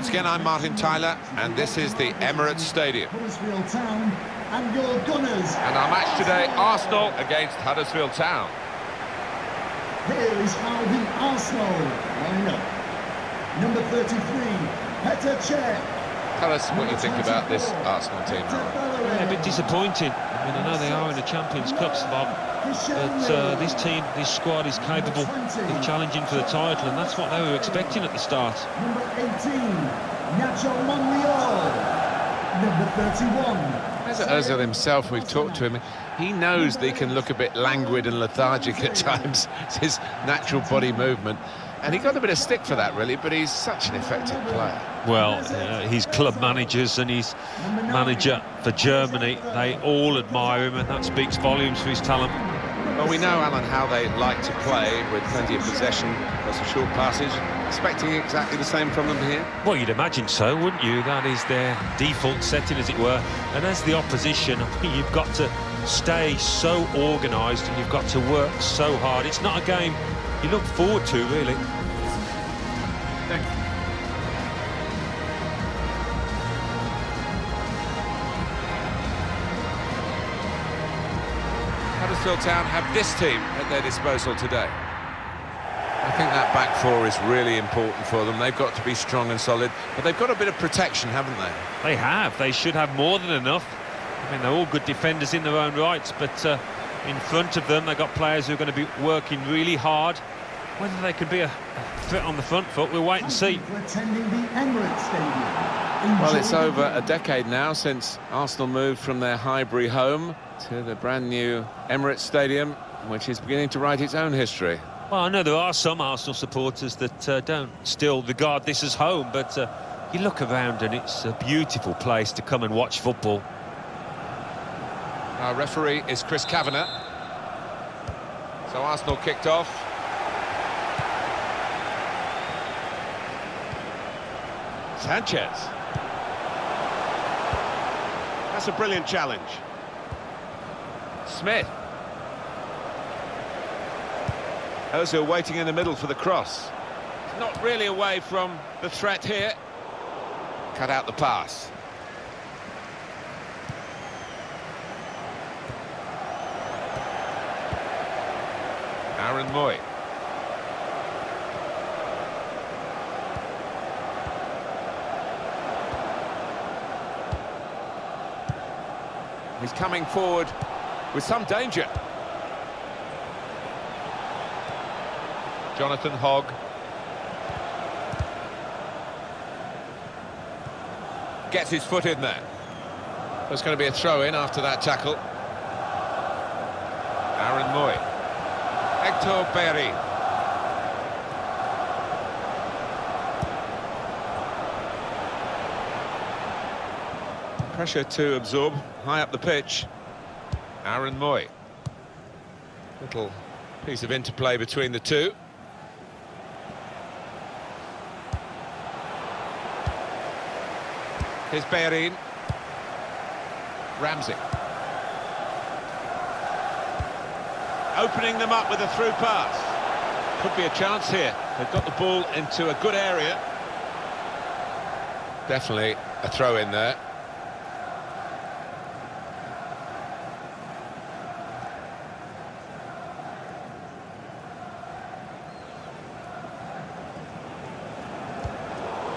Once again, I'm Martin Tyler, and this is the Emirates Stadium. Huddersfield Town and your Gunners. And our match today, Arsenal against Huddersfield Town. Here is how the Arsenal line up. Number 33, Petr Cech. Tell us what you think about this Arsenal team. Yeah, a bit disappointing. I mean, I know they are in the Champions Cups, Bob, but this team, this squad is capable of challenging for the title, and that's what they were expecting at the start. Number 18, Nacho Monreal. Number 31. As Özil himself, we've talked to him, he knows that he can look a bit languid and lethargic at times. It's his natural body movement. And he got a bit of stick for that, really, but he's such an effective player. Well, his club managers and his manager for Germany, they all admire him, and that speaks volumes for his talent. Well, we know, Alan, how they like to play with plenty of possession, lots of short passes. Expecting exactly the same from them here? Well, you'd imagine so, wouldn't you? That is their default setting, as it were. And as the opposition, I think you've got to stay so organised and you've got to work so hard. It's not a game you look forward to, really. Thank you. Huddersfield Town have this team at their disposal today. I think that back four is really important for them. They've got to be strong and solid, but they've got a bit of protection, haven't they? They have. They should have more than enough. I mean, they're all good defenders in their own rights, but in front of them, they've got players who are going to be working really hard. Whether they can be a threat on the front foot, we'll wait and see. Attending the Emirates Stadium. Well, it's over a decade now since Arsenal moved from their Highbury home to the brand new Emirates Stadium, which is beginning to write its own history. Well, I know there are some Arsenal supporters that don't still regard this as home, but you look around and it's a beautiful place to come and watch football. Our referee is Chris Kavanagh. So Arsenal kicked off. Sanchez. That's a brilliant challenge. Smith. Özil waiting in the middle for the cross. Not really away from the threat here. Cut out the pass. Aaron Moy. He's coming forward with some danger. Jonathan Hogg. Gets his foot in there. There's going to be a throw-in after that tackle. Aaron Moy. Hector Bellerin. Pressure to absorb, high up the pitch. Aaron Moy. Little piece of interplay between the two. Here's Bellerin. Ramsey. Opening them up with a through pass. Could be a chance here. They've got the ball into a good area. Definitely a throw in there.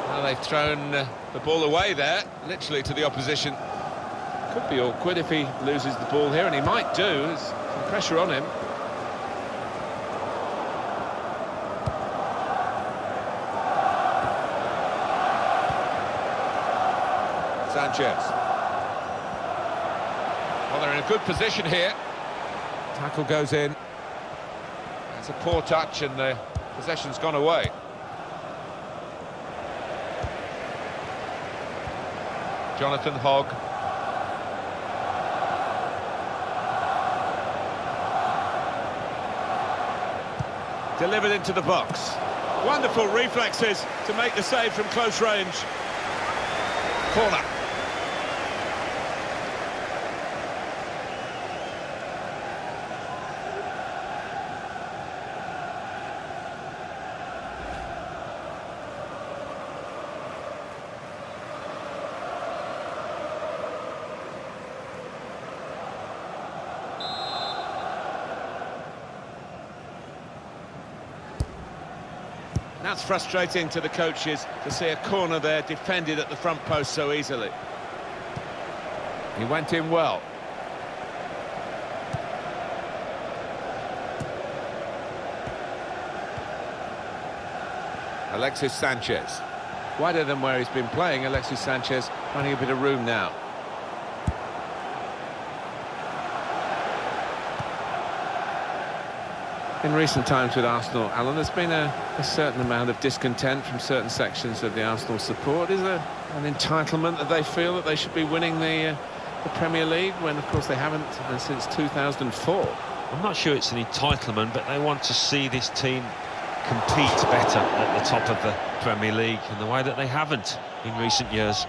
Well, they've thrown the ball away there, literally to the opposition. Could be awkward if he loses the ball here, and he might do. There's some pressure on him. Sanchez. Well, they're in a good position here. Tackle goes in. It's a poor touch and the possession's gone away. Jonathan Hogg. Delivered into the box. Wonderful reflexes to make the save from close range. Corner. That's frustrating to the coaches to see a corner there defended at the front post so easily. He went in well. Alexis Sanchez. Wider than where he's been playing, Alexis Sanchez finding a bit of room now. In recent times with Arsenal, Alan, there's been a certain amount of discontent from certain sections of the Arsenal support. Is there an entitlement that they feel that they should be winning the Premier League when, of course, they haven't since 2004? I'm not sure it's an entitlement, but they want to see this team compete better at the top of the Premier League in the way that they haven't in recent years.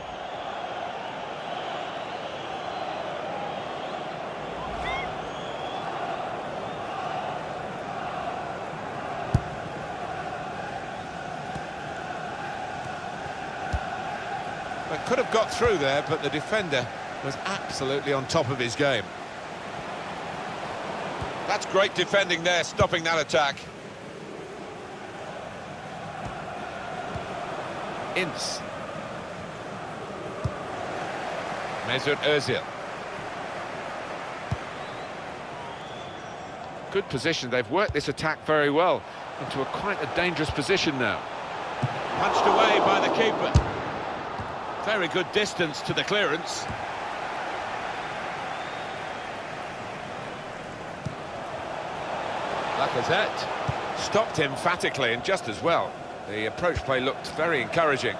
They could have got through there, but the defender was absolutely on top of his game. That's great defending there, stopping that attack. Ince. Mesut Özil. Good position. They've worked this attack very well into quite a dangerous position now. Punched away by the keeper. Very good distance to the clearance. Lacazette stopped emphatically and just as well. The approach play looked very encouraging.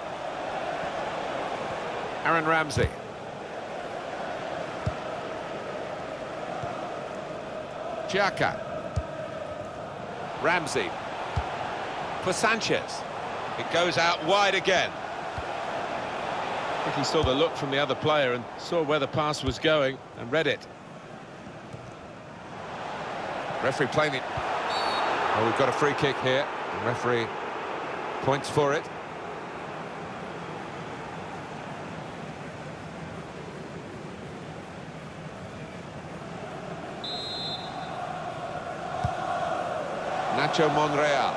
Aaron Ramsey. Xhaka. Ramsey. For Sanchez. It goes out wide again. I think he saw the look from the other player and saw where the pass was going and read it. Referee playing it. Oh, we've got a free kick here. The referee points for it. Nacho Monreal.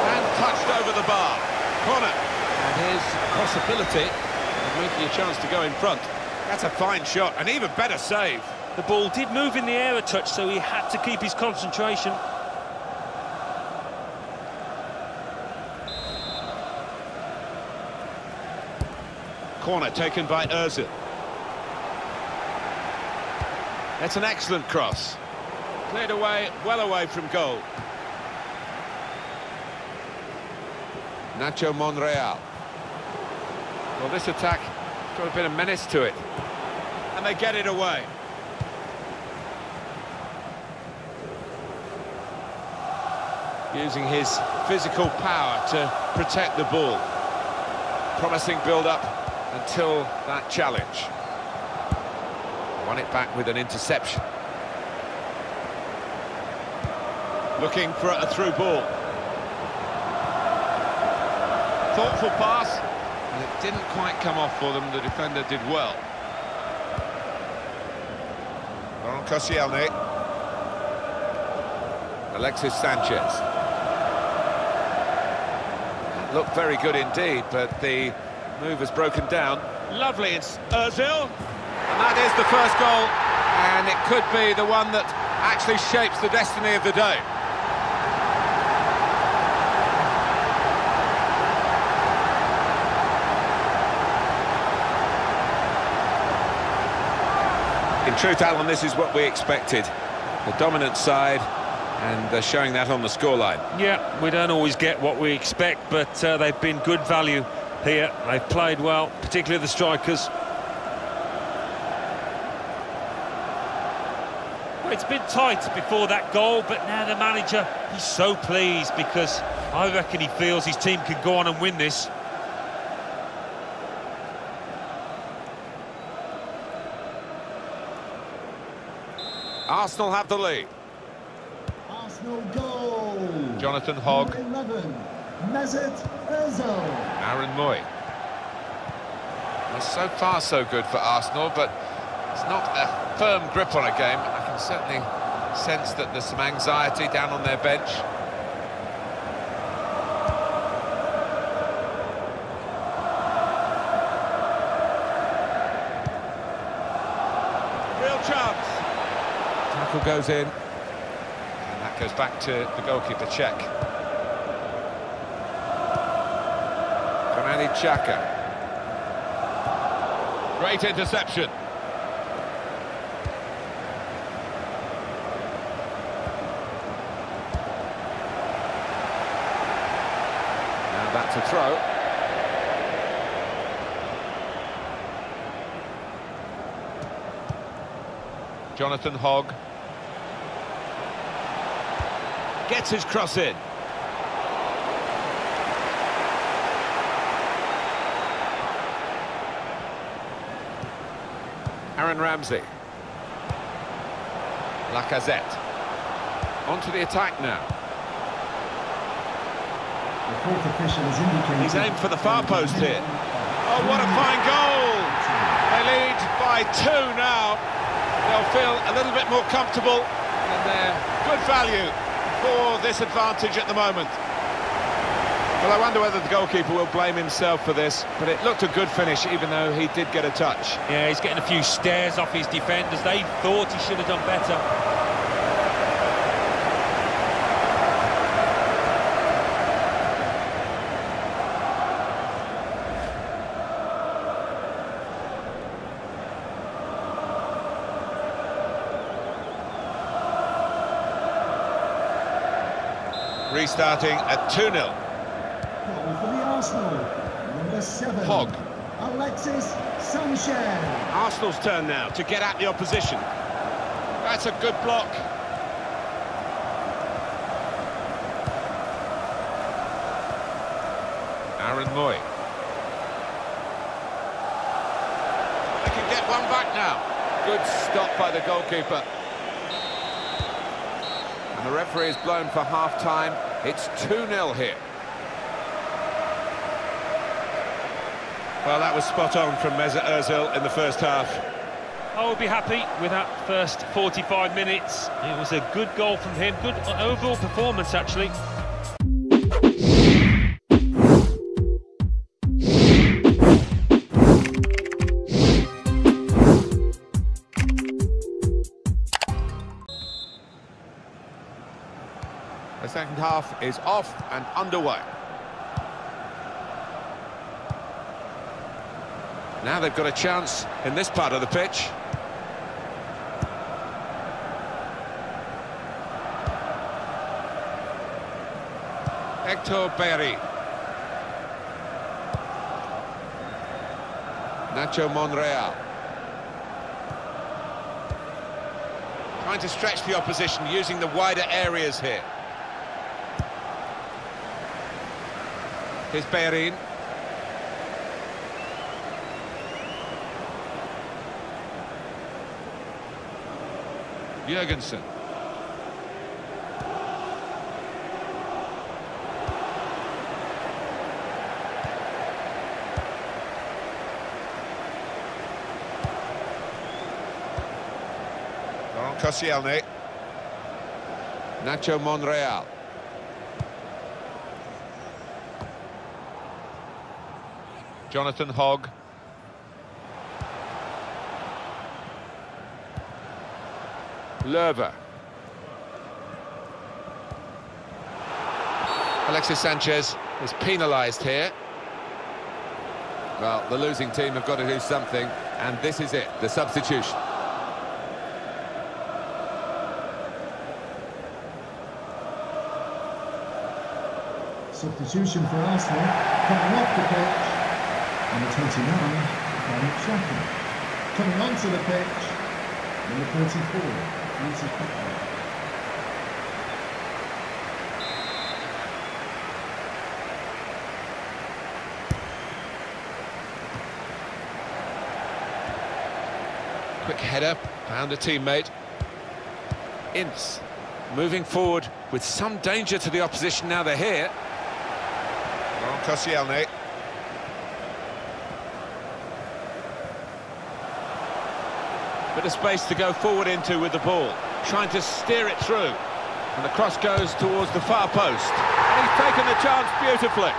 And touched over the bar. Corner. And here's a possibility of making a chance to go in front. That's a fine shot, an even better save. The ball did move in the air a touch, so he had to keep his concentration. Corner taken by Özil. That's an excellent cross. Cleared away, well away from goal. Nacho Monreal. Well, this attack got a bit of menace to it. And they get it away. Using his physical power to protect the ball. Promising build-up until that challenge. Won it back with an interception. Looking for a through ball. Thoughtful pass, and it didn't quite come off for them. The defender did well. Laurent Koscielny. Alexis Sanchez. Looked very good indeed, but the move has broken down. Lovely, it's Özil. And that is the first goal, and it could be the one that actually shapes the destiny of the day. In truth, Alan, this is what we expected. The dominant side, and they're showing that on the scoreline. Yeah, we don't always get what we expect, but they've been good value here. They've played well, particularly the strikers. Well, it's been tight before that goal, but now the manager, he's so pleased because I reckon he feels his team can go on and win this. Arsenal have the lead. Arsenal goal. Jonathan Hogg. Number 11, Mesut Özil. Aaron Moy. Well, so far so good for Arsenal, but it's not a firm grip on a game. I can certainly sense that there's some anxiety down on their bench. tackle goes in. And that goes back to the goalkeeper, Cech. Granit Xhaka. Great interception. Now that's a throw. Jonathan Hogg gets his cross in. Ramsey. Lacazette. Onto the attack now. The fourth official has indicated... He's aimed for the far post here. Oh, what a fine goal! They lead by 2 now. They'll feel a little bit more comfortable, and they're good value for this advantage at the moment. Well, I wonder whether the goalkeeper will blame himself for this, but it looked a good finish, even though he did get a touch. Yeah, he's getting a few stares off his defenders. They thought he should have done better. Restarting at 2-0. For the Arsenal, number 7. Hogg. Alexis Sanchez. Arsenal's turn now to get at the opposition. That's a good block. Aaron Moy. They can get one back now. Good stop by the goalkeeper. And the referee is blown for half-time. It's 2-0 here. Well, that was spot on from Mesut Özil in the first half. I would be happy with that first 45 minutes. It was a good goal from him, good overall performance actually. The second half is off and underway. Now they've got a chance in this part of the pitch. Hector Bellerin. Nacho Monreal. Trying to stretch the opposition using the wider areas here. Here's Bellerin. Jürgensen. Laurent Koscielny. Nacho Monreal. Jonathan Hogg. Lössl. Alexis Sanchez is penalised here. Well, the losing team have got to do something, and this is it, the substitution. Substitution for Arsenal, coming off the pitch, number 29, Granit Xhaka. Coming onto the pitch, number 34, Petr. Quick header, found a teammate. Ince moving forward with some danger to the opposition now they're here. Koscielny. Bit of space to go forward into with the ball, trying to steer it through. And the cross goes towards the far post. And he's taken the chance beautifully.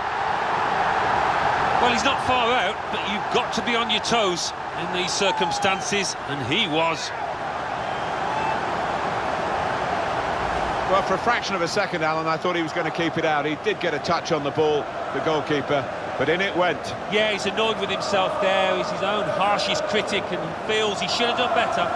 Well, he's not far out, but you've got to be on your toes in these circumstances, and he was. Well, for a fraction of a second, Alan, I thought he was going to keep it out. He did get a touch on the ball, the goalkeeper, but in it went. Yeah, he's annoyed with himself there. He's his own harshest critic and feels he should have done better.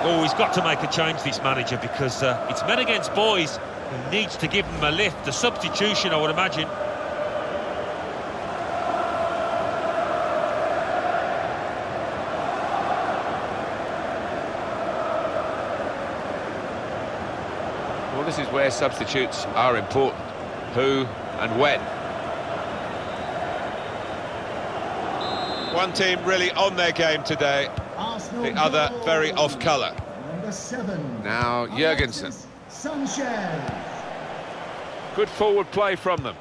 Oh, he's got to make a change, this manager, because it's men against boys. He needs to give them a lift, a substitution, I would imagine. Well, this is where substitutes are important. Who and when. One team really on their game today, the other very off colour. Number 7. Now Jurgensen. Sanchez. Good forward play from them.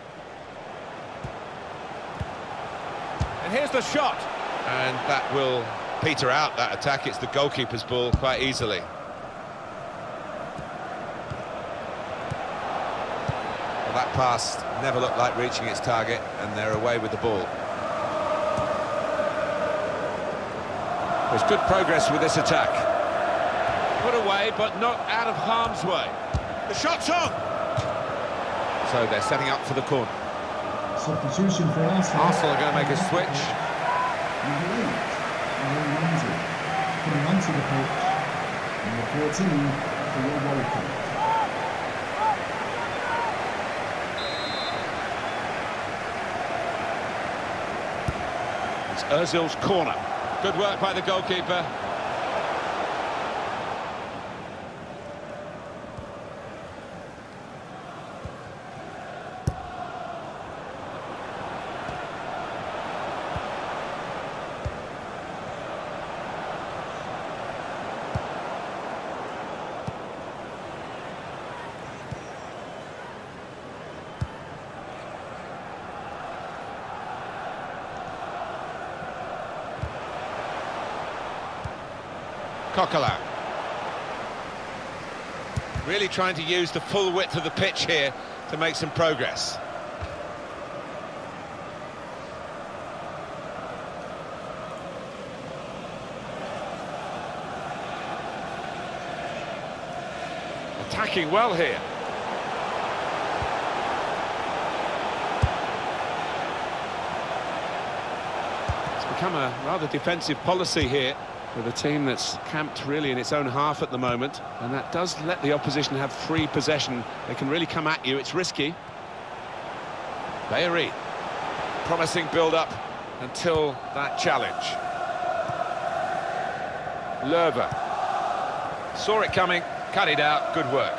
And here's the shot. And that will peter out, that attack. It's the goalkeeper's ball quite easily. Well, that pass never looked like reaching its target, and they're away with the ball. There's good progress with this attack. Put away, but not out of harm's way. The shot's on! So they're setting up for the corner. Substitution for Arsenal. Arsenal are going to make a switch. Number 8, Ramsey. Coming onto the pitch. Number 14, for your welcome. It's Özil's corner. Good work by the goalkeeper. Coquelin. Really trying to use the full width of the pitch here to make some progress. Attacking well here. It's become a rather defensive policy here, with a team that's camped really in its own half at the moment, and that does let the opposition have free possession. They can really come at you. It's risky. Bellerin, promising build-up until that challenge. Lössl saw it coming, cut it out. Good work.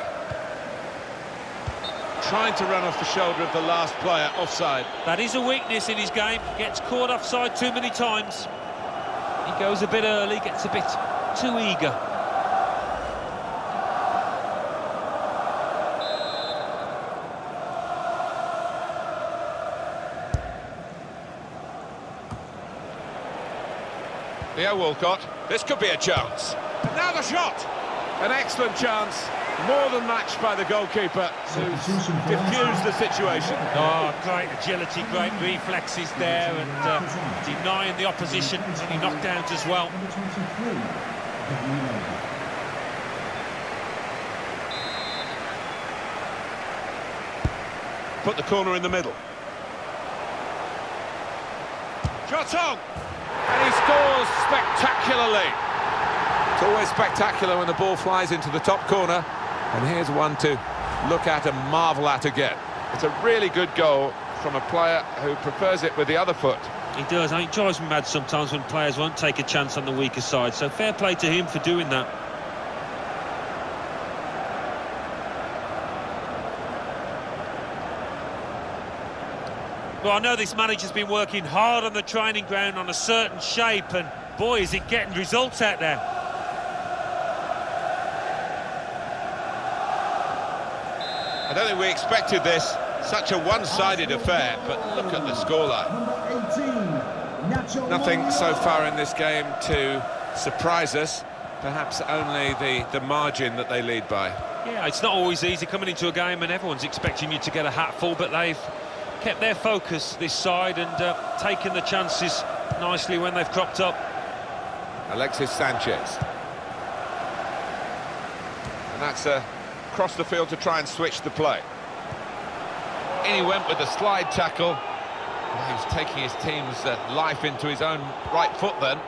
Trying to run off the shoulder of the last player, offside. That is a weakness in his game. Gets caught offside too many times. He goes a bit early, gets a bit too eager. Theo Walcott, this could be a chance. And now the shot! An excellent chance, more than matched by the goalkeeper to diffuse the situation. Oh, great agility, great reflexes there, and denying the opposition any knockdowns as well. Put the corner in the middle. Shot on! And he scores spectacularly. It's always spectacular when the ball flies into the top corner, and here's one to look at and marvel at again. It's a really good goal from a player who prefers it with the other foot. He does. I think it drives me mad sometimes when players won't take a chance on the weaker side, so fair play to him for doing that. Well, I know this manager's been working hard on the training ground on a certain shape, and boy, is it getting results out there. I don't think we expected this, such a one-sided affair, but look at the scoreline. Nothing so far in this game to surprise us, perhaps only the margin that they lead by. Yeah, it's not always easy coming into a game and everyone's expecting you to get a hatful, but they've kept their focus this side and taken the chances nicely when they've cropped up. Alexis Sanchez. And that's across the field to try and switch the play. In he went with a slide tackle. Well, he was taking his team's life into his own right foot then.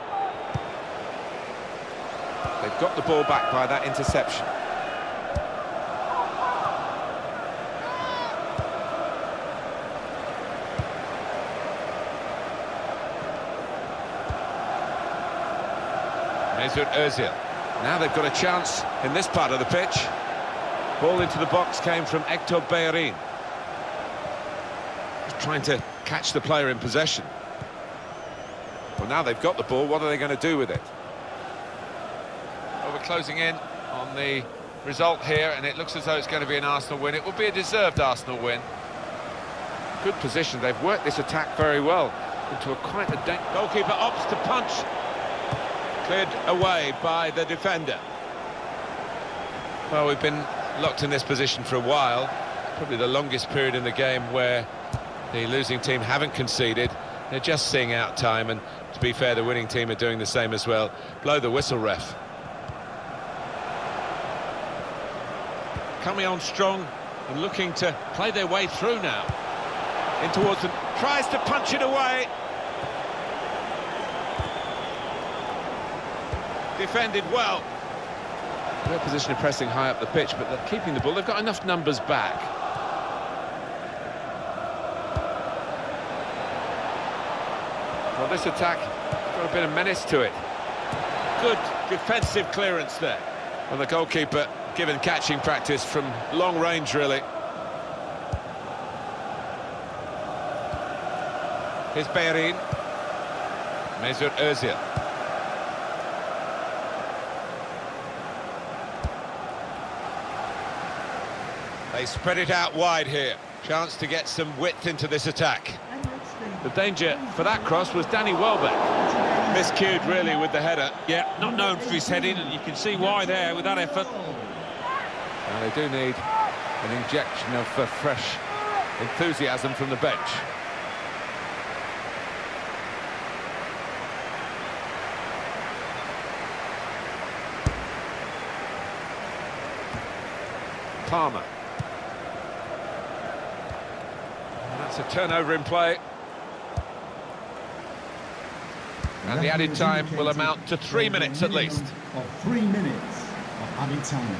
They've got the ball back by that interception. Özil. Now they've got a chance in this part of the pitch. Ball into the box came from Hector Bellerin. Just trying to catch the player in possession. Well, now they've got the ball, what are they going to do with it? Well, we're closing in on the result here, and it looks as though it's going to be an Arsenal win. It will be a deserved Arsenal win. Good position, they've worked this attack very well into a quite a goalkeeper opts to punch. Cleared away by the defender. Well, we've been locked in this position for a while. Probably the longest period in the game where the losing team haven't conceded. They're just seeing out time, and to be fair, the winning team are doing the same as well. Blow the whistle, ref. Coming on strong and looking to play their way through now. In towards them, tries to punch it away. Defended well. Their position of pressing high up the pitch, but they're keeping the ball. They've got enough numbers back. Well, this attack got a bit of menace to it. Good defensive clearance there. And the goalkeeper given catching practice from long range, really. Here's Bellerin. Mesut Özil. They spread it out wide here. Chance to get some width into this attack. The danger for that cross was Danny Welbeck. Miscued, really, with the header. Yeah, not known for his heading, and you can see why there with that effort. Now they do need an injection of fresh enthusiasm from the bench. Palmer. That's a turnover in play. And the added time will amount to 3 minutes at least. 3 minutes of added time.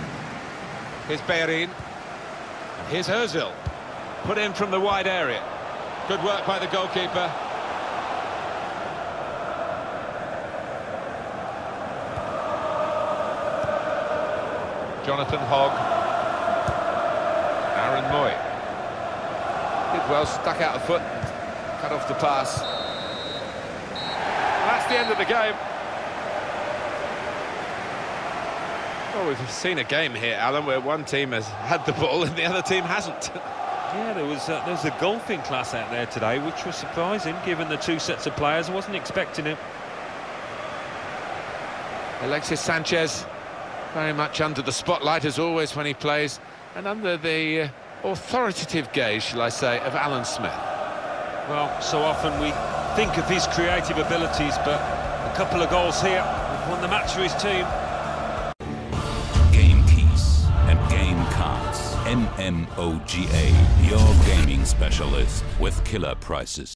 Here's Bellerin. And here's Özil. Put in from the wide area. Good work by the goalkeeper. Jonathan Hogg. Aaron Moy. Did well, stuck out a foot, cut off the pass. That's the end of the game. Well, we've seen a game here, Alan, where one team has had the ball and the other team hasn't. Yeah, there was a golfing class out there today, which was surprising, given the two sets of players. I wasn't expecting it. Alexis Sanchez, very much under the spotlight, as always, when he plays, and under the authoritative gaze, shall I say, of Alan Smith. Well, so often we think of his creative abilities, but a couple of goals here have won the match for his team. Game keys and game cards. MMOGA, your gaming specialist with killer prices.